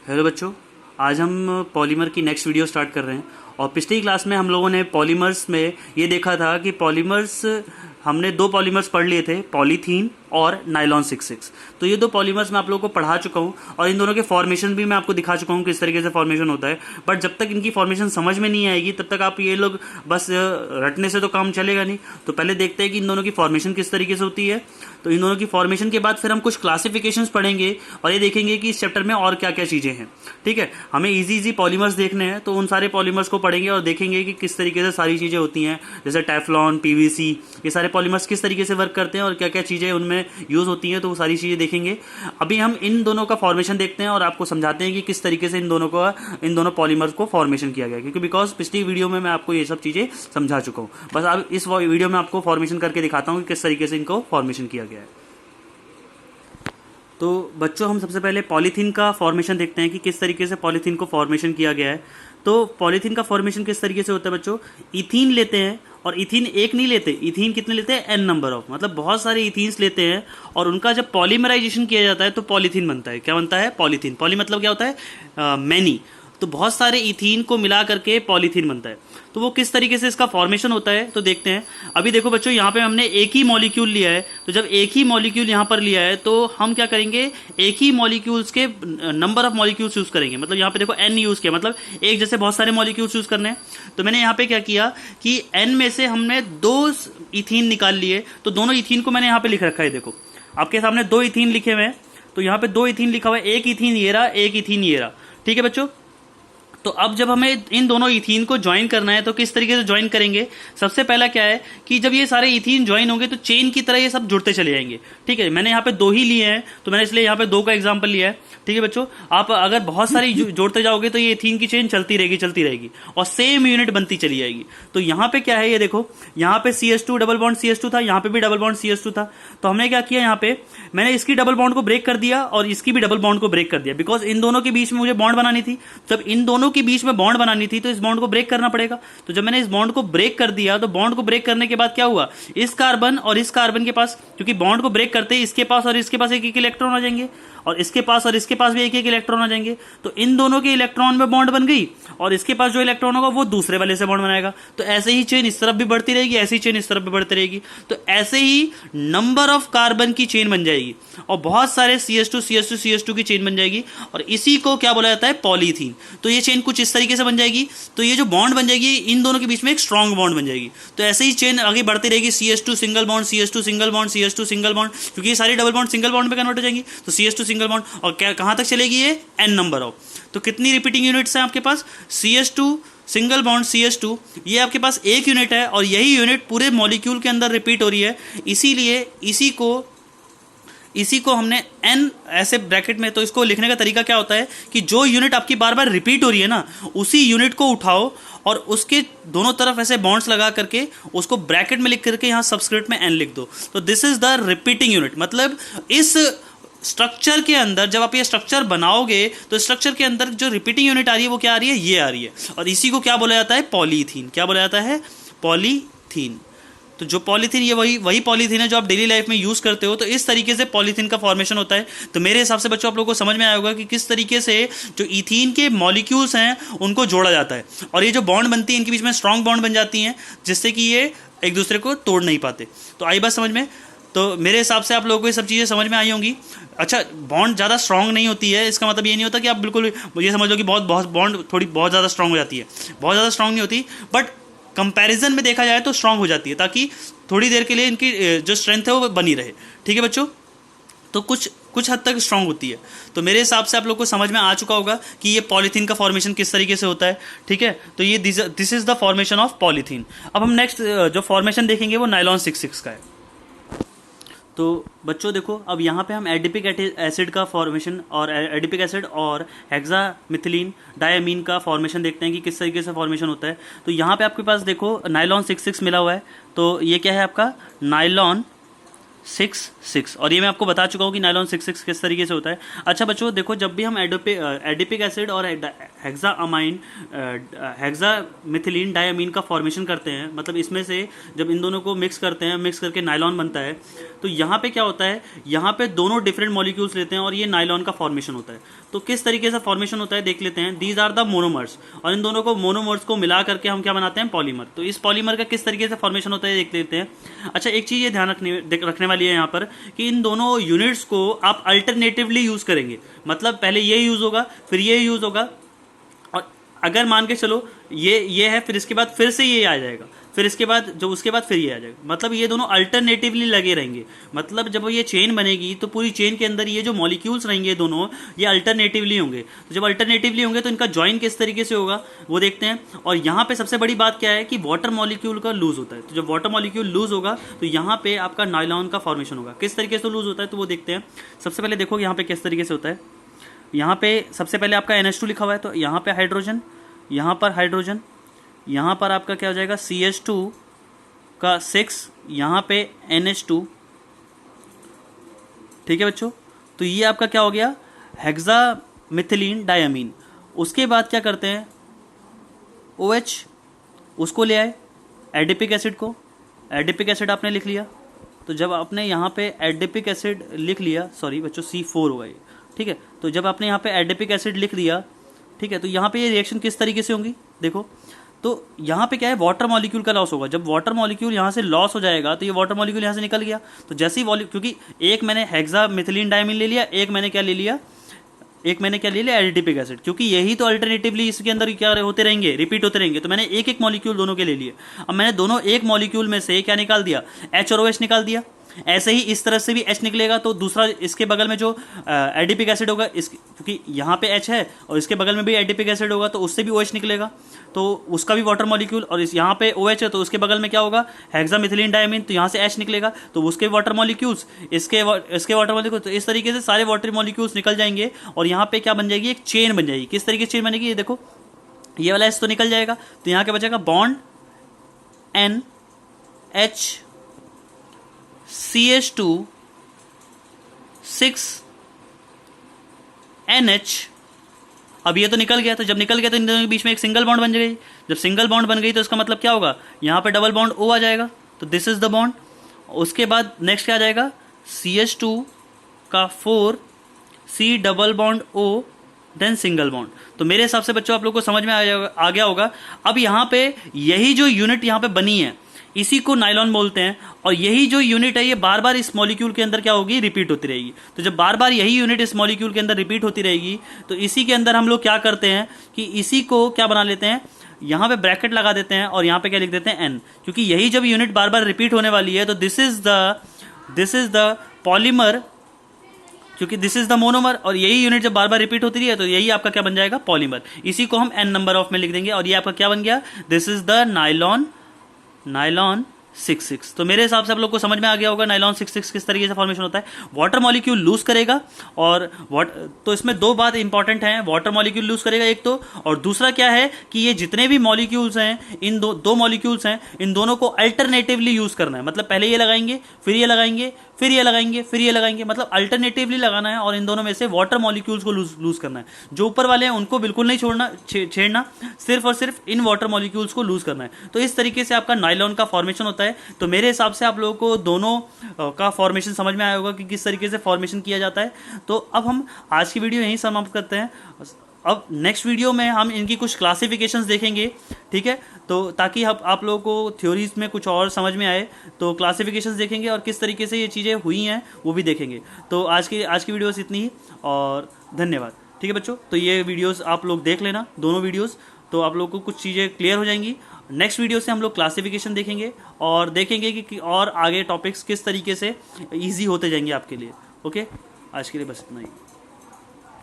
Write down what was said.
Hello बच्चों, आज हम पॉलीमर की नेक्स्ट वीडियो स्टार्ट कर रहे हैं। और पिछली क्लास में हम लोगों ने पॉलीमर्स में ये देखा था कि पॉलीमर्स हमने दो पॉलीमर्स पढ़ लिए थे, पॉलीथीन और नाइलॉन 66। तो ये दो पॉलीमर्स मैं आप लोगों को पढ़ा चुका हूँ और इन दोनों के फॉर्मेशन भी मैं आपको दिखा चुका हूँ किस तरीके से फॉर्मेशन होता है। बट जब तक इनकी फॉर्मेशन समझ में नहीं आएगी तब तक आप ये लोग बस रटने से तो काम चलेगा नहीं। तो पहले देखते हैं कि इन दोनों की फॉर्मेशन किस तरीके से होती है। तो इन दोनों की फॉर्मेशन के बाद फिर हम कुछ क्लासिफिकेशंस पढ़ेंगे और ये देखेंगे कि इस चैप्टर में और क्या क्या चीज़ें हैं। ठीक है, हमें इजी पॉलीमर्स देखने हैं तो उन सारे पॉलीमर्स को पढ़ेंगे और देखेंगे कि किस तरीके से सारी चीज़ें होती हैं, जैसे टेफ्लॉन, पीवीसी, ये सारे पॉलीमर्स किस तरीके से वर्क करते हैं और क्या क्या चीज़ें उनमें यूज़ होती हैं। तो वो सारी चीज़ें देखेंगे। अभी हम इन दोनों का फॉर्मेशन देखते हैं और आपको समझाते हैं कि किस तरीके से इन दोनों पॉलीमर्स को फॉर्मेशन किया गया, क्योंकि बिकॉज पिछली वीडियो में मैं आपको ये सब चीज़ें समझा चुका हूँ। बस अब इस वीडियो में आपको फॉर्मेशन करके दिखाता हूँ कि किस तरीके से इनको फॉर्मेशन किया गया है। तो बच्चों, हम सबसे पहले पॉलीथीन का फॉर्मेशन देखते हैं कि किस तरीके से पॉलीथीन को फॉर्मेशन किया गया है। तो पॉलीथीन का फॉर्मेशन किस तरीके से होता है बच्चों, इथीन लेते हैं और इथीन एक नहीं लेते, इथीन कितने लेते हैं, एन नंबर ऑफ, मतलब बहुत सारे इथीन्स लेते हैं और उनका जब पॉलीमराइजेशन किया जाता है तो पॉलीथीन बनता है। क्या बनता है? पॉलीथीन। पॉली मतलब क्या होता है? मैनी। तो बहुत सारे इथीन को मिला करके पॉलीथीन बनता है। तो वो किस तरीके से इसका फॉर्मेशन होता है तो देखते हैं। अभी देखो बच्चों, यहाँ पे हमने एक ही मॉलिक्यूल लिया है। तो जब एक ही मॉलिक्यूल यहाँ पर लिया है तो हम क्या करेंगे, एक ही मॉलिक्यूल्स के नंबर ऑफ मॉलिक्यूल्स यूज करेंगे। मतलब यहाँ पे देखो एन यूज किया, मतलब एक जैसे बहुत सारे मॉलिक्यूल्स यूज करने हैं। तो मैंने यहाँ पे क्या किया कि एन में से हमने दो इथीन निकाल लिए। तो दोनों इथीन को मैंने यहाँ पे लिख रखा है। देखो आपके सामने दो इथीन लिखे हुए हैं। तो यहाँ पे दो इथीन लिखा हुआ है, एक इथीन ये रहा, एक इथीन ये रहा। ठीक है बच्चों। तो अब जब हमें इन दोनों इथीन को ज्वाइन करना है तो किस तरीके से ज्वाइन करेंगे। सबसे पहला क्या है कि जब ये सारे इथीन ज्वाइन होंगे तो चेन की तरह ये सब जुड़ते चले जाएंगे। ठीक है, मैंने यहाँ पे दो ही लिए हैं तो मैंने इसलिए यहाँ पे दो का एग्जांपल लिया है। ठीक है बच्चों, आप अगर बहुत सारी जोड़ते जाओगे तो ये इथीन की चेन चलती रहेगी और सेम यूनिट बनती चली जाएगी। तो यहाँ पे क्या है, ये देखो, यहाँ पे CH2 डबल बॉन्ड CH2 था, यहाँ पे भी डबल बॉन्ड CH2 था। तो हमने क्या किया, यहाँ पे मैंने इसकी डबल बॉन्ड को ब्रेक कर दिया और इसकी भी डबल बॉन्ड को ब्रेक कर दिया, बिकॉज इन दोनों के बीच में मुझे बॉन्ड बनानी थी। जब इन दोनों के बीच में बॉन्ड बनानी थी तो इस बॉन्ड को ब्रेक करना पड़ेगा। तो जब मैंने इस बॉन्ड को ब्रेक कर दिया तो बॉन्ड को ब्रेक करने के बाद क्या हुआ, इस कार्बन और इस कार्बन के पास, क्योंकि बॉन्ड को ब्रेक करते ही इसके पास और इसके पास एक एक इलेक्ट्रॉन आ जाएंगे और इसके पास और इसके पास भी एक एक इलेक्ट्रॉन आ जाएंगे। तो इन दोनों के इलेक्ट्रॉन में बॉन्ड बन गई और इसके पास जो इलेक्ट्रॉन होगा वो दूसरे वाले से बॉन्ड बनाएगा। तो ऐसे ही चेन इस तरफ भी बढ़ती रहेगी, ऐसी चेन इस तरफ भी बढ़ती रहेगी। तो ऐसे ही नंबर ऑफ कार्बन की चेन बन जाएगी और बहुत सारे CH2 की चेन बन जाएगी और इसी को क्या बोला जाता है, पॉलीथीन। तो ये चेन कुछ इस तरीके से बन जाएगी। तो ये जो बॉन्ड बन जाएगी इन दोनों के बीच में एक स्ट्रॉन्ग बॉन्ड बन जाएगी। तो ऐसे ही चेन आगे बढ़ती रहेगी, CH2 single bond, CH2 single bond, CH2 single bond, क्योंकि ये सारी डबल बॉन्ड सिंगल बॉन्ड में कन्वर्ट हो जाएंगी। तो CH2 सिंगल बॉन्ड और क्या कहां तक चलेगी, ये n नंबर ऑफ। तो कितनी रिपीटिंग यूनिट्स हैं आपके पास, CH2 सिंगल बॉन्ड CH2, ये आपके पास एक यूनिट है और यही यूनिट पूरे मॉलिक्यूल के अंदर रिपीट हो रही है। इसीलिए इसी को हमने n ऐसे ब्रैकेट में। तो इसको लिखने का तरीका क्या होता है कि जो यूनिट आपकी बार बार रिपीट हो रही है ना, उसी यूनिट को उठाओ और उसके दोनों तरफ ऐसे बॉन्ड्स लगा करके उसको ब्रैकेट में लिख करके यहाँ सबस्क्रिप्ट में n लिख दो। तो this is the repeating unit. मतलब इस स्ट्रक्चर के अंदर जब आप ये स्ट्रक्चर बनाओगे तो स्ट्रक्चर के अंदर जो रिपीटिंग यूनिट आ रही है वो क्या आ रही है, ये आ रही है। और इसी को क्या बोला जाता है, पॉलीथीन। क्या बोला जाता है, पॉलीथीन। तो जो पॉलीथीन, ये वही पॉलीथीन है जो आप डेली लाइफ में यूज करते हो। तो इस तरीके से पॉलीथीन का फॉर्मेशन होता है। तो मेरे हिसाब से बच्चों आप लोगों को समझ में आया होगा कि किस तरीके से जो इथीन के मॉलिक्यूल्स हैं उनको जोड़ा जाता है और ये जो बॉन्ड बनती है इनके बीच में स्ट्रॉन्ग बॉन्ड बन जाती हैं जिससे कि ये एक दूसरे को तोड़ नहीं पाते। तो आई बात समझ में। तो मेरे हिसाब से आप लोगों को ये सब चीज़ें समझ में आई होंगी। अच्छा, बॉन्ड ज़्यादा स्ट्रांग नहीं होती है, इसका मतलब ये नहीं होता कि आप बिल्कुल ये समझ लो कि बहुत बॉन्ड थोड़ी बहुत ज़्यादा स्ट्रांग हो जाती है। बहुत ज़्यादा स्ट्रांग नहीं होती, बट कंपैरिजन में देखा जाए तो स्ट्रांग हो जाती है, ताकि थोड़ी देर के लिए इनकी जो स्ट्रेंथ है वो बनी रहे। ठीक है बच्चों, तो कुछ हद तक स्ट्रांग होती है। तो मेरे हिसाब से आप लोग को समझ में आ चुका होगा कि ये पॉलीथीन का फॉर्मेशन किस तरीके से होता है। ठीक है, तो ये this is the formation of polythene. अब हम नेक्स्ट जो फॉर्मेशन देखेंगे वो नाइलॉन 66 का है। तो बच्चों देखो, अब यहाँ पे हम एडिपिक एसिड का फॉर्मेशन और एडिपिक एसिड और हेक्सामिथिलीन डायमीन का फॉर्मेशन देखते हैं कि किस तरीके से फॉर्मेशन होता है। तो यहाँ पे आपके पास देखो नाइलॉन 66 मिला हुआ है। तो ये क्या है आपका, नाइलॉन 66, और ये मैं आपको बता चुका हूँ कि नाइलॉन 66 किस तरीके से होता है। अच्छा बच्चों देखो, जब भी हम एडिपिक एसिड और हेक्सामिथिलीन डायमीन का फॉर्मेशन करते हैं, मतलब इसमें से जब इन दोनों को मिक्स करते हैं, मिक्स करके नायलॉन बनता है, तो यहाँ पे क्या होता है, यहाँ पे दोनों डिफरेंट मॉलिक्यूल्स लेते हैं और ये नायलॉन का फॉर्मेशन होता है। तो किस तरीके से फॉर्मेशन होता है देख लेते हैं। दीज आर द मोनोमर्स, और इन दोनों को मोनोमर्स को मिला करके हम क्या बनाते हैं, पॉलीमर। तो इस पॉलीमर का किस तरीके से फॉर्मेशन होता है देख लेते हैं। अच्छा, एक चीज़ ये ध्यान रखने वाली है यहाँ पर कि इन दोनों यूनिट्स को आप अल्टरनेटिवली यूज़ करेंगे, मतलब पहले ये यूज़ होगा फिर ये यूज़ होगा, और अगर मान के चलो ये है फिर इसके बाद फिर से ये आ जाएगा, फिर इसके बाद जो उसके बाद फिर ये आ जाएगा, मतलब ये दोनों अल्टरनेटिवली लगे रहेंगे। मतलब जब ये चेन बनेगी तो पूरी चेन के अंदर ये जो मॉलिक्यूल्स रहेंगे दोनों ये अल्टरनेटिवली होंगे। तो जब अल्टरनेटिवली होंगे तो इनका जॉइन किस तरीके से होगा वो देखते हैं। और यहाँ पे सबसे बड़ी बात क्या है कि वाटर मॉलिक्यूल का लूज होता है। तो जब वाटर मॉलिक्यूल लूज होगा तो यहाँ पे आपका नायलॉन का फॉर्मेशन होगा। किस तरीके से लूज होता है तो वो देखते हैं। सबसे पहले देखो यहाँ पे किस तरीके से होता है। यहाँ पे सबसे पहले आपका NH2 लिखा हुआ है, तो यहाँ पे हाइड्रोजन, यहाँ पर हाइड्रोजन, यहाँ पर आपका क्या हो जाएगा CH2 का 6, यहाँ पे NH2। ठीक है बच्चों, तो ये आपका क्या हो गया, हेक्सामिथिलीन डायमीन। उसके बाद क्या करते हैं, OH उसको ले आए, एडिपिक एसिड को, एडिपिक एसिड आपने लिख लिया। तो जब आपने यहाँ पे एडिपिक एसिड लिख लिया, सॉरी बच्चों C4 होगा ये, ठीक है। तो जब आपने यहाँ पे एडिपिक एसिड लिख दिया, ठीक है, तो यहाँ पे ये रिएक्शन किस तरीके से होंगी देखो। तो यहाँ पे क्या है, वाटर मॉलिक्यूल का लॉस होगा। जब वाटर मॉलिक्यूल यहाँ से लॉस हो जाएगा तो ये वाटर मॉलिक्यूल यहाँ से निकल गया। तो जैसे ही क्योंकि एक मैंने हेक्सामिथिलीन डायमीन ले लिया, एक मैंने क्या ले लिया एडिपिक एसिड, क्योंकि यही तो अल्टरनेटिवली इसके अंदर क्या होते रहेंगे, रिपीट होते रहेंगे। तो मैंने एक एक मॉलिक्यूल दोनों के ले लिए। अब मैंने दोनों एक मॉलिक्यूल में से क्या निकाल दिया, H और OH निकाल दिया। ऐसे ही इस तरह से भी H निकलेगा, तो दूसरा इसके बगल में जो एडिपिक एसिड होगा, क्योंकि यहाँ पे H है और इसके बगल में भी एडिपिक एसिड होगा, तो उससे भी OH निकलेगा, तो उसका भी वाटर मॉलिक्यूल। और इस यहाँ पे OH है तो उसके बगल में क्या होगा, हेक्सामिथिलीन डायमीन, तो यहाँ से H निकलेगा, तो उसके वाटर मॉलिक्यूल्स, इसके वाटर मॉलिक्यूल। तो इस तरीके से सारे वाटर मॉलिक्यूल्स निकल जाएंगे और यहाँ पे क्या बन जाएगी, एक चेन बन जाएगी। किस तरीके से चेन बनेगी, ये देखो, ये वाला H तो निकल जाएगा, तो यहाँ क्या बचेगा, बॉन्ड NH CH2 6 NH। अब ये तो निकल गया, तो जब निकल गया तो इन दोनों के बीच में एक सिंगल बॉन्ड बन गई। जब सिंगल बॉन्ड बन गई तो इसका मतलब क्या होगा, यहाँ पे डबल बॉन्ड O आ जाएगा, तो दिस इज द बॉन्ड। उसके बाद नेक्स्ट क्या आ जाएगा, CH2 का 4 C double bond O then single bond. तो मेरे हिसाब से बच्चों आप लोग को समझ में आ गया होगा। अब यहाँ पे यही जो यूनिट यहाँ पे बनी है इसी को नायलॉन बोलते हैं, और यही जो यूनिट है ये बार बार इस मॉलिक्यूल के अंदर क्या होगी, रिपीट होती रहेगी। तो जब बार बार यही यूनिट इस मॉलिक्यूल के अंदर रिपीट होती रहेगी तो इसी के अंदर हम लोग क्या करते हैं कि इसी को क्या बना लेते हैं, यहाँ पे ब्रैकेट लगा देते हैं और यहाँ पे क्या लिख देते हैं N, क्योंकि यही जब यूनिट बार बार रिपीट होने वाली है तो दिस इज द पॉलीमर, क्योंकि दिस इज द मोनोमर, और यही यूनिट जब बार बार रिपीट होती रही है तो यही आपका क्या बन जाएगा, पॉलीमर। इसी को हम N नंबर ऑफ में लिख देंगे और ये आपका क्या बन गया, दिस इज द नायलॉन 6-6। तो मेरे हिसाब से आप लोग को समझ में आ गया होगा नायलॉन 6-6 किस तरीके से फॉर्मेशन होता है। वाटर मॉलिक्यूल लूज करेगा, और तो इसमें दो बात इंपॉर्टेंट हैं, वाटर मॉलिक्यूल लूज करेगा एक तो, और दूसरा क्या है कि ये जितने भी मॉलिक्यूल्स हैं, इन दो मॉलिक्यूल्स हैं, इन दोनों को अल्टरनेटिवली यूज करना है। मतलब पहले ये लगाएंगे, फिर ये लगाएंगे, फिर ये लगाएंगे, फिर ये लगाएंगे, मतलब अल्टरनेटिवली लगाना है, और इन दोनों में से वाटर मॉलिक्यूल्स को लूज करना है। जो ऊपर वाले हैं उनको बिल्कुल नहीं छेड़ना, सिर्फ और सिर्फ इन वाटर मॉलिक्यूल्स को लूज करना है। तो इस तरीके से आपका नायलॉन का फॉर्मेशन होता है। तो मेरे हिसाब से आप लोगों को दोनों का फॉर्मेशन समझ में आया होगा कि किस तरीके से फॉर्मेशन किया जाता है। तो अब हम आज की वीडियो यहीं समाप्त करते हैं। अब नेक्स्ट वीडियो में हम इनकी कुछ क्लासिफिकेशंस देखेंगे, ठीक है, तो ताकि आप लोगों को थ्योरीज में कुछ और समझ में आए, तो क्लासिफिकेशंस देखेंगे और किस तरीके से ये चीज़ें हुई हैं वो भी देखेंगे। तो आज की वीडियो से इतनी ही, और धन्यवाद। ठीक है बच्चों, तो ये वीडियोस आप लोग देख लेना, दोनों वीडियोस, तो आप लोग को कुछ चीज़ें क्लियर हो जाएंगी। नेक्स्ट वीडियो से हम लोग क्लासिफिकेशन देखेंगे और देखेंगे कि और आगे टॉपिक्स किस तरीके से ईजी होते जाएंगे आपके लिए। ओके, आज के लिए बस इतना ही।